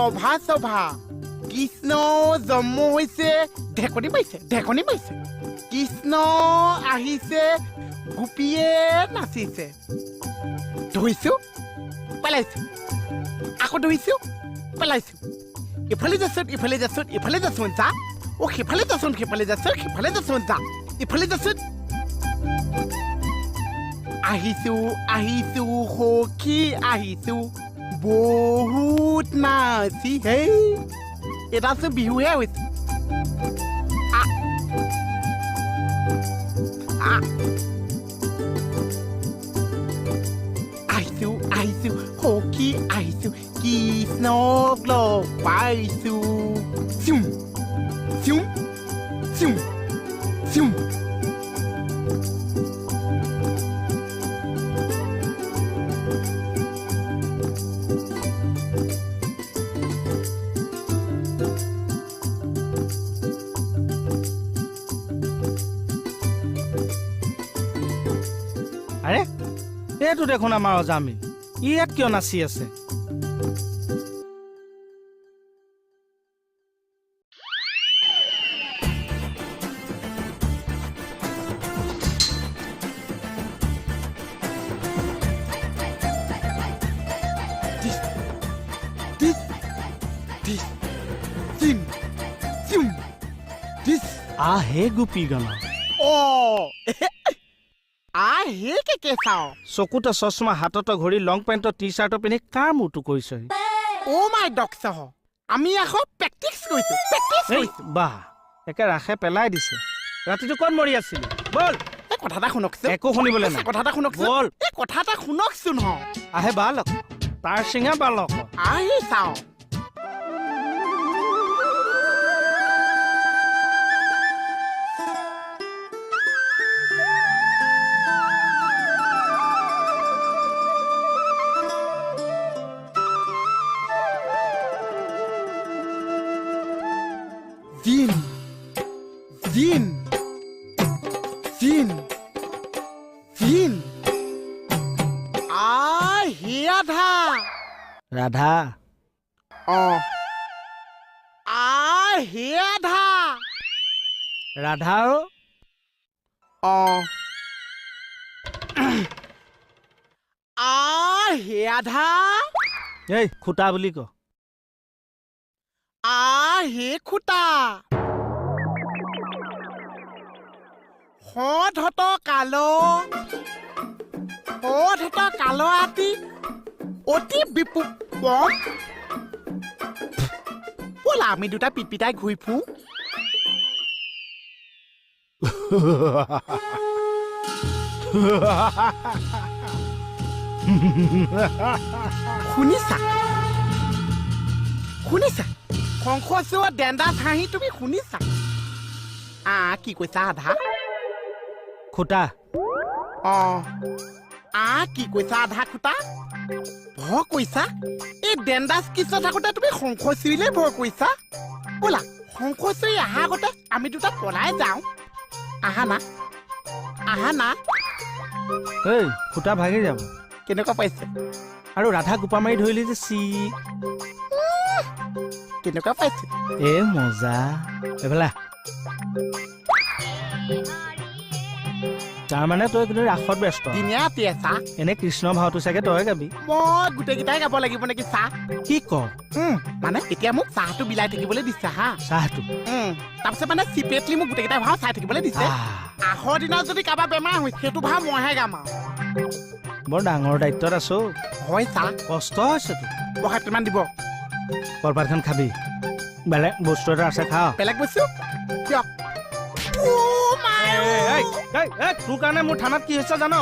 ৰভা সভা কৃষ্ণ জন্ম হৈছে ঢেকনি পাইছে কৃষ্ণ আহিছে গোপীয়ে নাচিছে ধৰিছো পেলাইছো আকৌ ধৰিছো পেলাইছো ইফালে যাচোন যা ও সিফালে যাচোন যা ইফালে যাচোন আহিছো সখী আহিছো বহুত নাচি হেই এটা আছে বিহুহে হৈছে আহিছো সখী আহিছো কৃষ্ণক লগ পাইছো চিউম চিউম চিউম চিউম আৰে এইটো দেখোন আমাৰ অজামি ইয়াত কিয় নাচি আছে আহে গোপী গান আহে কে চাও চকুতে চশমা হাততে ঘড়ী লং পেণ্টৰ টি চাৰ্টৰ পিন্ধি কাৰ মূৰটো কৰিছে অ' মাই ডক্টৰ আমি আকৌ প্ৰেক্টিচ কৰিছো বাহ একে ৰাখে পেলাই দিছে ৰাতিটো ক'ত মৰি আছিলি বল এই কথা এটা শুনকচোন একো শুনিবলৈ নাই কথা এটা শুনকচোন বল এই কথা এটা শুনকচোন আহে বালক তাৰ চিঙা বালক আহি চাও জিন আহে ৰাধা আহে ৰাধা আহে আধা এই খুটা বুলি ক আহে খুটা হত কাল আতি অতি বিপু ব'লা আমি দুটা পিটপিটাই ঘূৰি ফুৰো শুনিছা শংখচুৱা ডেণ্ডাছ হাঁহি তুমি শুনিছা কি কৈছা আধা খুটা কি কৈছা আধা খুটা ভয় কৈছা এই ডেণ্ডাছ কিছত থাকোতে তুমি শংখচুৰিলে ভয় কৈছা ব'লা শংখচুৰি অহা আগতে আমি দুটা পলাই যাওঁ আহা না এই খুটা ভাগি যাব কেনেকুৱা পাইছে আৰু ৰাধা গোপা মাৰি ধৰিলি যে কেনেকুৱা পাইছে এ মজা এইফালে তাৰমানে তই কিন্তু ৰাসত ব্যস্ত দিনে ৰাতি আছা এনে কৃষ্ণ ভাওটো চাগে তই গাবি মই গোটেইকেইটাই গাব লাগিব নেকি চাহ কি ক মানে এতিয়া মোক চাহটো বিলাই থাকিবলৈ দিছে হা চাহটো তাৰপিছত মানে চিপেটলি মোক গোটেইকেইটাই ভাও চাই থাকিবলৈ দিছে আহৰ দিনত যদি কাৰোবাৰ বেমাৰ হয় সেইটো ভাও মইহে গাম আৰু বৰ ডাঙৰ দায়িত্বত আছো হয় চাহ কষ্ট হৈছে তোৰ বহাগ কিমান দিব কলপাতখন খাবি বেলেগ বস্তু এটা আছে খাওঁ বেলেগ বস্তু কিয় তোৰ কাৰণে মোৰ থানাত কি হৈছে জান